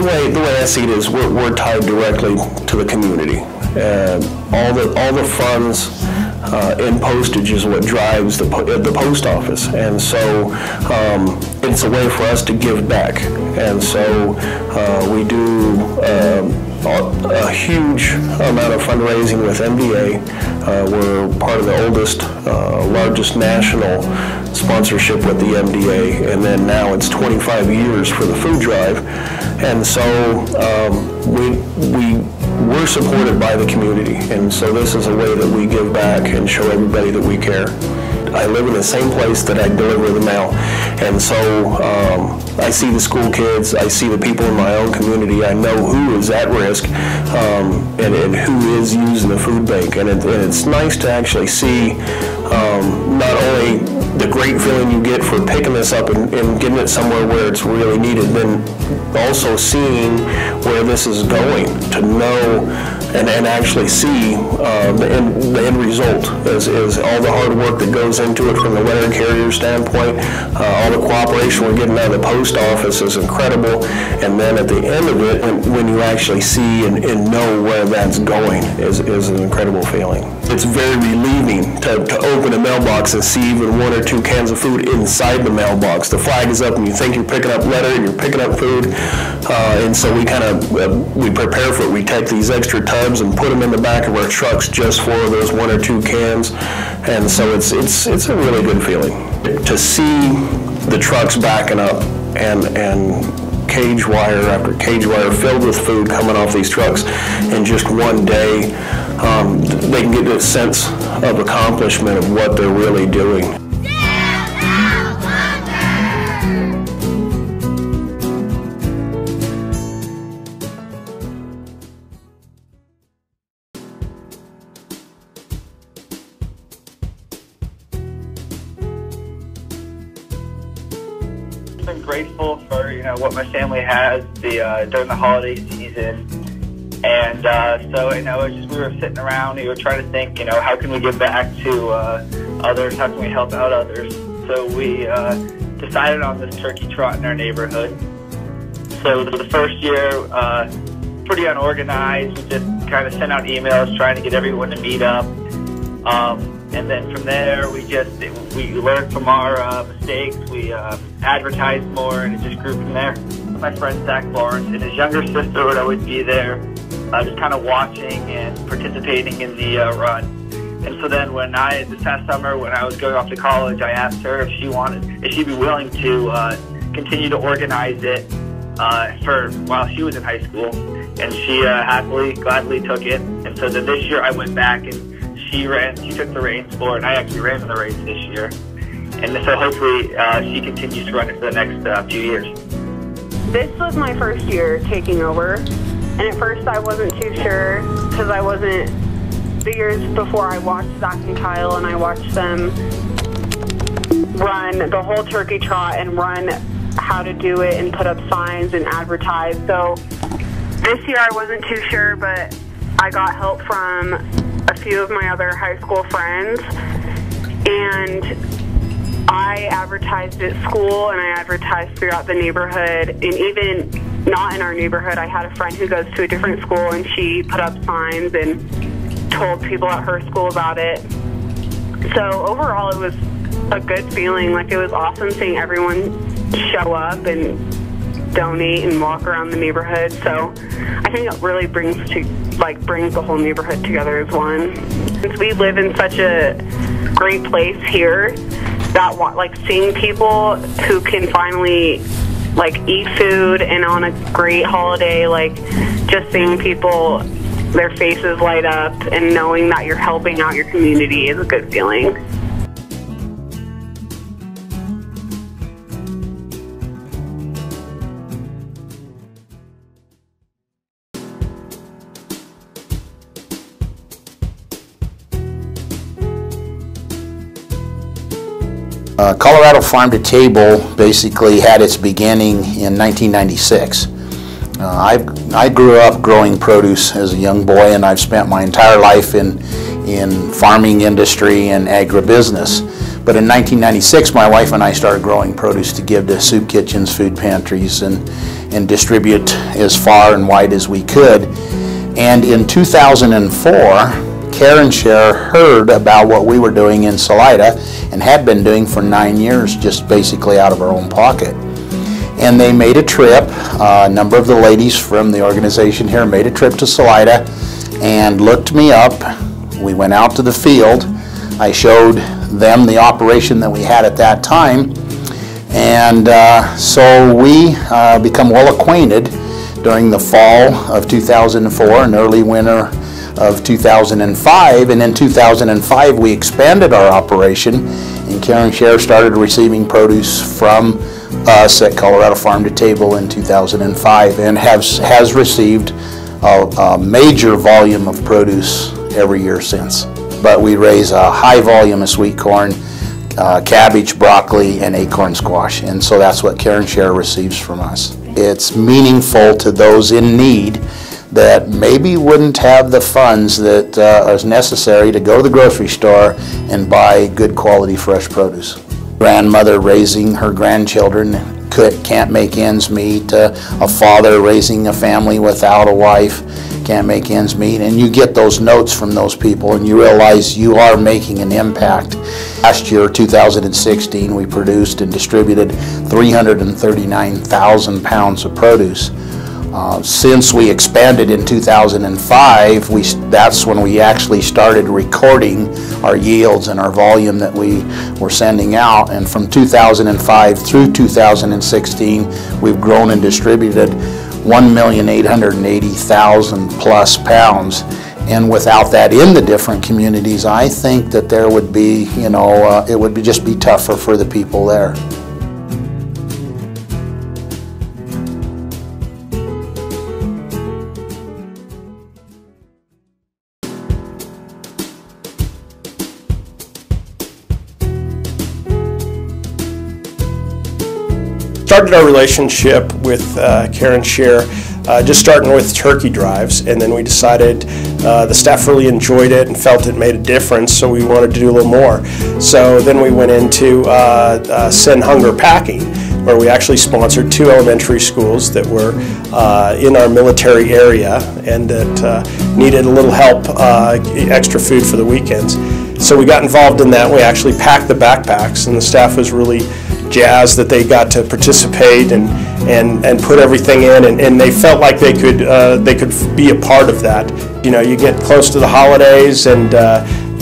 the way I see it is we're tied directly to the community. All the funds in postage is what drives the post office, and so it's a way for us to give back. And so we do a huge amount of fundraising with MDA. We're part of the oldest, largest national sponsorship with the MDA, and then now it's 25 years for the food drive. And so we're supported by the community, and so this is a way that we give back and show everybody that we care. I live in the same place that I deliver the mail, and so I see the school kids, I see the people in my own community, I know who is at risk and who is using the food bank, and it's nice to actually see not only the great feeling you get for picking this up and getting it somewhere where it's really needed, then also seeing where this is going, to know and actually see the end result is all the hard work that goes into it from the letter carrier standpoint. All the cooperation we're getting out of the post office is incredible, and then at the end of it, when you actually see and know where that's going is an incredible feeling. It's very relieving to open a mailbox and see even 1 or 2 cans of food inside the mailbox. The flag is up and you think you're picking up letter and you're picking up food, and so we kind of we prepare for it. We take these extra tubs and put them in the back of our trucks just for those 1 or 2 cans, and so it's a really good feeling to see the trucks backing up and cage wire after cage wire filled with food coming off these trucks in just one day. They can get a sense of accomplishment of what they're really doing. I'm grateful for what my family has during the holiday season, and so it's just we were sitting around, we were trying to think, how can we give back to others, how can we help out others. So we decided on this turkey trot in our neighborhood. So the first year, pretty unorganized, we just kind of sent out emails trying to get everyone to meet up. And then from there, we learned from our mistakes. We advertised more, and it just grew from there. My friend Zach Lawrence and his younger sister would always be there, just kind of watching and participating in the run. And so then this past summer, when I was going off to college, I asked her if she'd be willing to continue to organize it while she was in high school, and she gladly took it. And so then this year, I went back and she took the reins for it, and I actually ran the race this year. And so hopefully she continues to run it for the next few years. This was my first year taking over, and at first I wasn't too sure because the years before I watched Zach and Kyle and I watched them run the whole turkey trot and run how to do it and put up signs and advertise. So this year I wasn't too sure, but I got help from a few of my other high school friends, and I advertised at school and I advertised throughout the neighborhood, and even not in our neighborhood, I had a friend who goes to a different school and she put up signs and told people at her school about it. So overall it was a good feeling. Like, it was awesome seeing everyone show up and donate and walk around the neighborhood. So I think it really brings the whole neighborhood together as one. Since we live in such a great place here, that seeing people who can finally eat food and on a great holiday, just seeing people, their faces light up and knowing that you're helping out your community is a good feeling. Colorado Farm to Table basically had its beginning in 1996. I grew up growing produce as a young boy, and I've spent my entire life in farming industry and agribusiness. But in 1996, my wife and I started growing produce to give to soup kitchens, food pantries, and and distribute as far and wide as we could. And in 2004, Care and Share heard about what we were doing in Salida and had been doing for 9 years, just basically out of our own pocket. And they made a trip, a number of the ladies from the organization here made a trip to Salida and looked me up. We went out to the field. I showed them the operation that we had at that time. And so we become well acquainted during the fall of 2004 and early winter of 2005. And in 2005 we expanded our operation, and Care and Share started receiving produce from us at Colorado Farm to Table in 2005, and has received a major volume of produce every year since. But we raise a high volume of sweet corn, cabbage, broccoli, and acorn squash, and so that's what Care and Share receives from us. It's meaningful to those in need that maybe wouldn't have the funds that are necessary to go to the grocery store and buy good quality fresh produce. Grandmother raising her grandchildren can't make ends meet, a father raising a family without a wife can't make ends meet, and you get those notes from those people and you realize you are making an impact. Last year, 2016, we produced and distributed 339,000 pounds of produce. Since we expanded in 2005, that's when we actually started recording our yields and our volume that we were sending out. And from 2005 through 2016, we've grown and distributed 1,880,000 plus pounds. And without that in the different communities, I think that there would be, it would just be tougher for the people there. Started our relationship with Care and Share just starting with turkey drives, and then we decided the staff really enjoyed it and felt it made a difference, so we wanted to do a little more. So then we went into Send Hunger Packing, where we actually sponsored 2 elementary schools that were in our military area and that needed a little help, extra food for the weekends. So we got involved in that. We actually packed the backpacks, and the staff was really jazzed that they got to participate and put everything in, and they felt like they could be a part of that. You get close to the holidays, and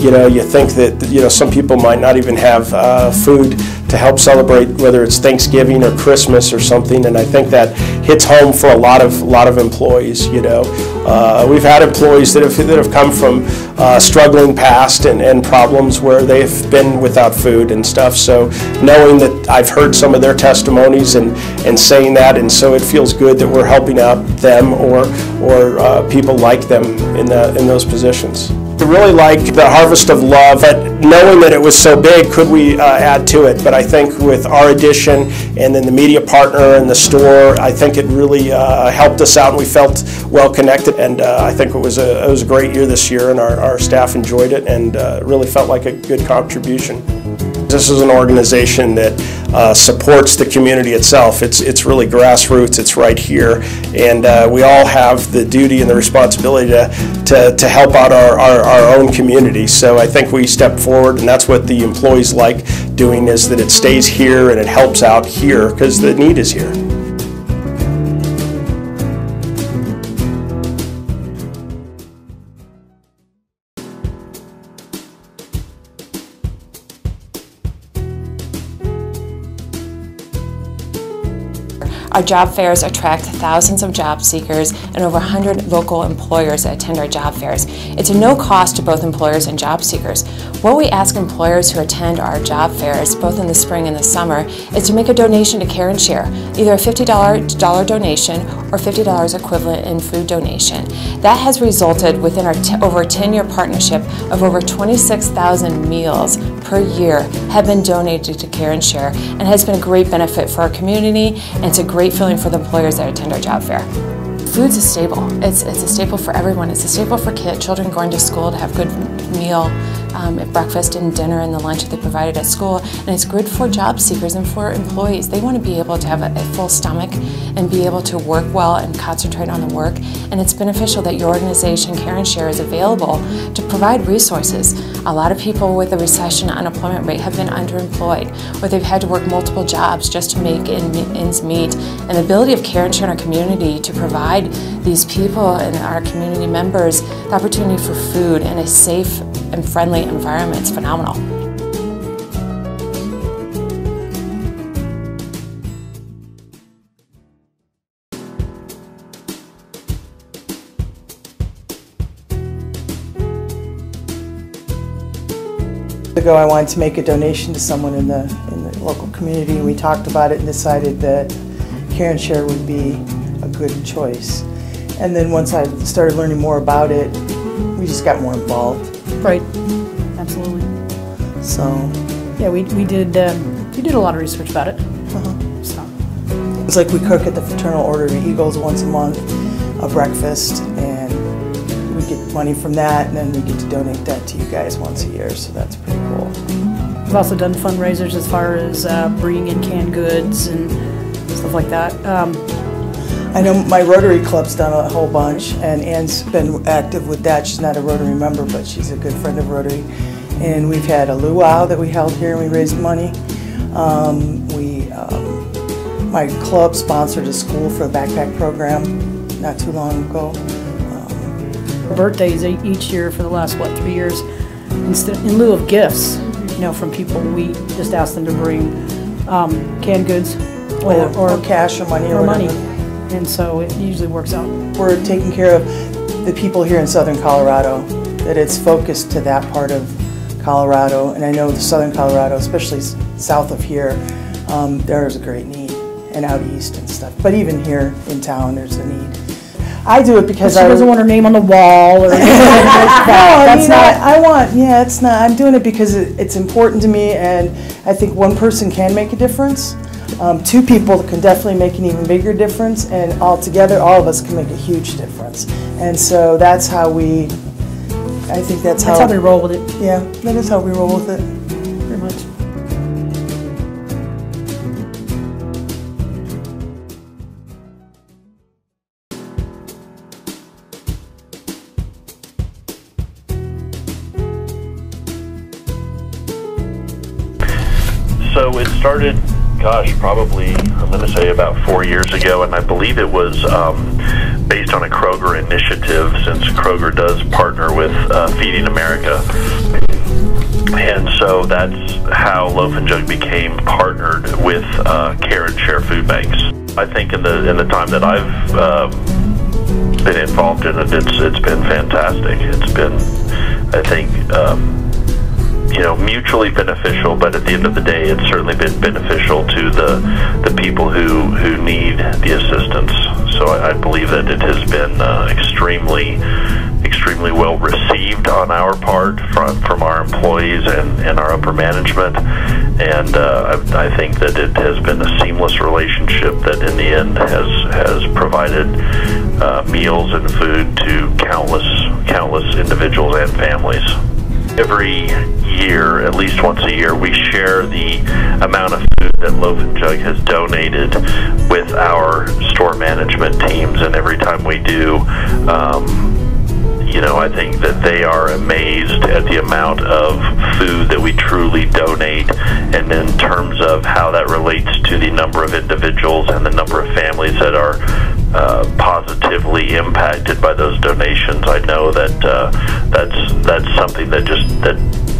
you think that some people might not even have food to help celebrate, whether it's Thanksgiving or Christmas or something, and I think that hits home for a lot of employees. We've had employees that have come from struggling past and problems where they've been without food and stuff. So knowing that I've heard some of their testimonies and saying that, and so it feels good that we're helping out them or people like them in those positions. I really like the Harvest of Love, but knowing that it was so big, could we add to it? But I think with our addition and then the media partner and the store, I think it really helped us out, and we felt well connected. And I think it was a great year this year, and our staff enjoyed it, and really felt like a good contribution. This is an organization that supports the community itself. It's really grassroots. It's right here, and we all have the duty and the responsibility to help out our own community. So I think we step forward, and that's what the employees like doing, is that it stays here and it helps out here because the need is here. Our job fairs attract thousands of job seekers and over 100 local employers that attend our job fairs. It's a no cost to both employers and job seekers. What we ask employers who attend our job fairs, both in the spring and the summer, is to make a donation to Care and Share, either a $50 donation or $50 equivalent in food donation. That has resulted within our over a 10-year partnership of over 26,000 meals per year have been donated to Care and Share, and has been a great benefit for our community, and it's a great feeling for the employers that attend our job fair. Food's a staple. It's a staple for everyone. It's a staple for children going to school to have good meal at breakfast and dinner and the lunch that they provided at school, and it's good for job seekers and for employees. They want to be able to have a full stomach and be able to work well and concentrate on the work, and it's beneficial that your organization, Care and Share, is available to provide resources. A lot of people with the recession unemployment rate have been underemployed, or they've had to work multiple jobs just to make ends meet, and the ability of Care and Share in our community to provide these people and our community members the opportunity for food in a safe and friendly environment is phenomenal. Ago, I wanted to make a donation to someone in the local community, and we talked about it and decided that Care and Share would be a good choice. And then once I started learning more about it, we just got more involved. Right, absolutely. So yeah, we did a lot of research about it. So it's like we cook at the Fraternal Order of Eagles once a month, a breakfast, and we get money from that, and then we get to donate that to you guys once a year. So that's pretty cool. We've also done fundraisers as far as bringing in canned goods and stuff like that. I know my Rotary Club's done a whole bunch, and Ann's been active with that. She's not a Rotary member, but she's a good friend of Rotary. And we've had a luau that we held here, and we raised money. My club sponsored a school for a backpack program not too long ago. Birthdays each year for the last, 3 years, in lieu of gifts, from people, we just ask them to bring canned goods or cash or money or money. whatever. And so it usually works out. We're taking care of the people here in southern Colorado, that it's focused to that part of Colorado. And I know the southern Colorado, especially south of here, there is a great need, and out east and stuff. But even here in town, there's a need. I do it because she doesn't want her name on the wall or anything like that. It's not. I'm doing it because it's important to me, and I think one person can make a difference. Two people can definitely make an even bigger difference, and all together, all of us can make a huge difference. And so that's how I think that's how we roll with it. Yeah, that is how we roll with it. Pretty much. So it started, probably, I'm going to say about 4 years ago, and I believe it was based on a Kroger initiative, since Kroger does partner with Feeding America. And so that's how Loaf and Jug became partnered with Care and Share food banks. I think in the time that I've been involved in it, it's been fantastic. It's been, I think, mutually beneficial, but at the end of the day, it's certainly been beneficial to the people who need the assistance. So I believe that it has been extremely well received on our part from our employees and our upper management, and I think that it has been a seamless relationship that in the end has provided meals and food to countless individuals and families. Every year, at least once a year, we share the amount of food that Loaf and Jug has donated with our store management teams, and every time we do, I think that they are amazed at the amount of food that we truly donate, and in terms of how that relates to the number of individuals and the number of families that are positively impacted by those donations. I know that that's something that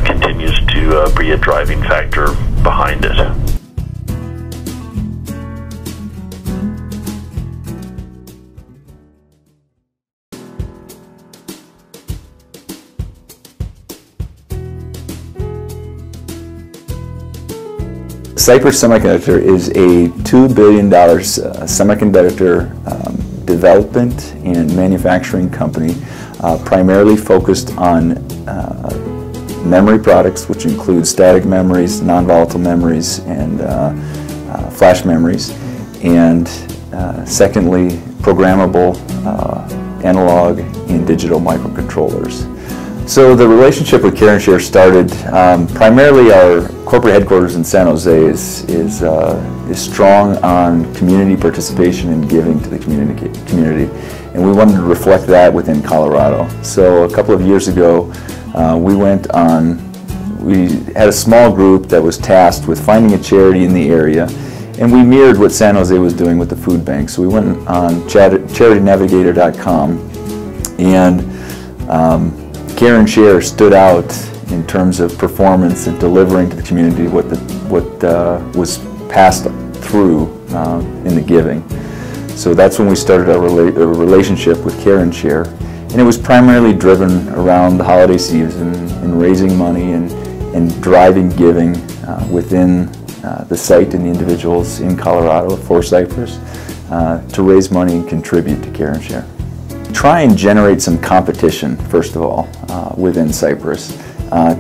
continues to be a driving factor behind it. Cypress Semiconductor is a $2 billion semiconductor development and manufacturing company, primarily focused on memory products, which include static memories, non-volatile memories, and flash memories, and secondly, programmable analog and digital microcontrollers. So the relationship with Care and Share started primarily our corporate headquarters in San Jose is strong on community participation and giving to the community, and we wanted to reflect that within Colorado. So a couple of years ago, we had a small group that was tasked with finding a charity in the area, and we mirrored what San Jose was doing with the food bank. So we went on charitynavigator.com, and Care and Share stood out in terms of performance and delivering to the community what was passed through in the giving. So that's when we started our relationship with Care and Share, and it was primarily driven around the holiday season and raising money and driving giving within the site and the individuals in Colorado for Cypress to raise money and contribute to Care and Share. Try and generate some competition, first of all, within Cypress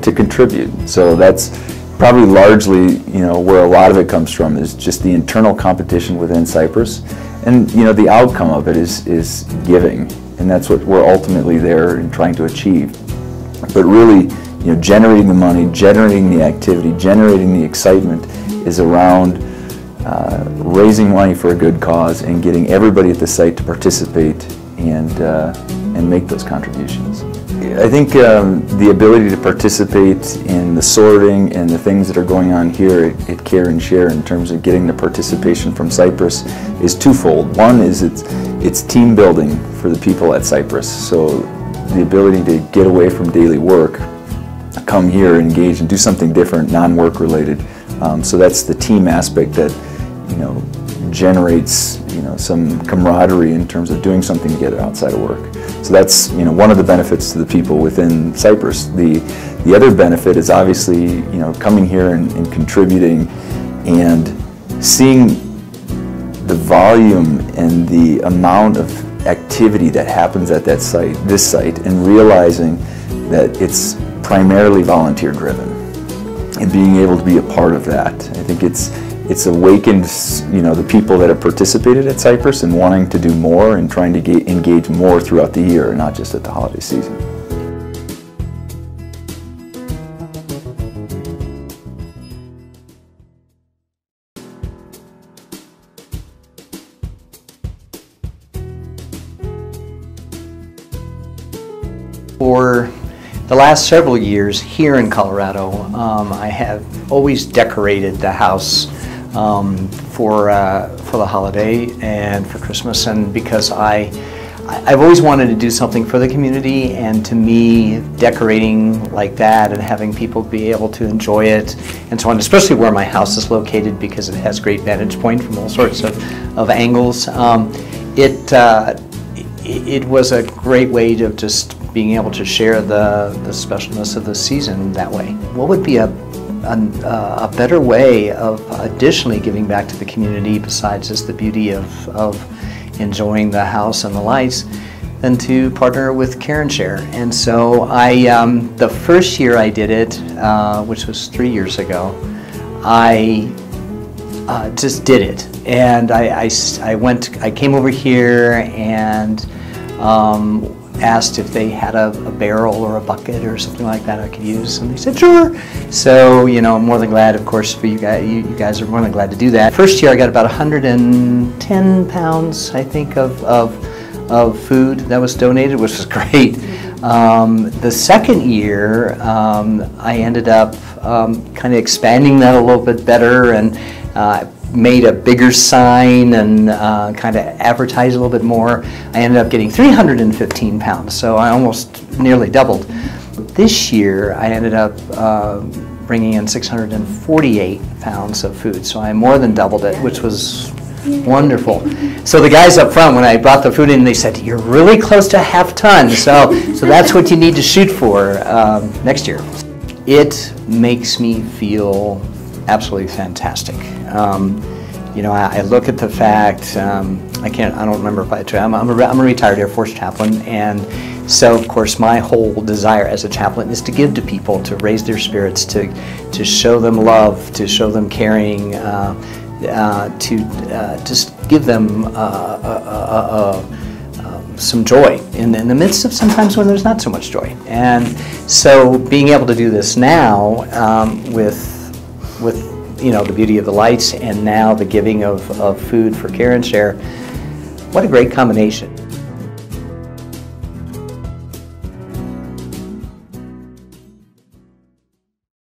to contribute. So that's probably largely, where a lot of it comes from, is just the internal competition within Cypress, and the outcome of it is giving, and that's what we're ultimately there and trying to achieve. But really, generating the money, generating the activity, generating the excitement is around raising money for a good cause and getting everybody at the site to participate and make those contributions. I think the ability to participate in the sorting and the things that are going on here at Care and Share in terms of getting the participation from Cypress is twofold. One is it's team building for the people at Cypress. So the ability to get away from daily work, come here, engage, and do something different, non-work related. So that's the team aspect that generates some camaraderie in terms of doing something together outside of work. So that's one of the benefits to the people within Cypress. The other benefit is obviously coming here and contributing and seeing the volume and the amount of activity that happens at this site, and realizing that it's primarily volunteer driven, and being able to be a part of that. I think it's awakened the people that have participated at Cypress and wanting to do more and trying to engage more throughout the year, not just at the holiday season. For the last several years here in Colorado, I have always decorated the house for the holiday and for Christmas, and because I've always wanted to do something for the community, and to me, decorating like that and having people be able to enjoy it and so on, especially where my house is located because it has great vantage point from all sorts of angles, it was a great way of just being able to share the specialness of the season that way. What would be a better way of additionally giving back to the community, besides just the beauty of enjoying the house and the lights, than to partner with Care and Share? And so the first year I did it, which was 3 years ago, I just did it. And I came over here and asked if they had a barrel or a bucket or something like that I could use, and they said sure. So I'm more than glad, of course, for you guys. You guys are more than glad to do that. First year I got about 110 pounds, I think, of food that was donated, which was great. The second year I ended up kind of expanding that a little bit better, and made a bigger sign and kind of advertised a little bit more. I ended up getting 315 pounds, so I almost nearly doubled. This year I ended up bringing in 648 pounds of food, so I more than doubled it, which was wonderful. So the guys up front, when I brought the food in, they said, "You're really close to half ton, so that's what you need to shoot for next year." It makes me feel absolutely fantastic. I look at the fact, I don't remember if I'm a retired Air Force chaplain, and so of course my whole desire as a chaplain is to give to people, to raise their spirits, to show them love, to show them caring, to just give them some joy in the midst of sometimes when there's not so much joy. And so being able to do this now with you know, the beauty of the lights and now the giving of food for care and share, what a great combination.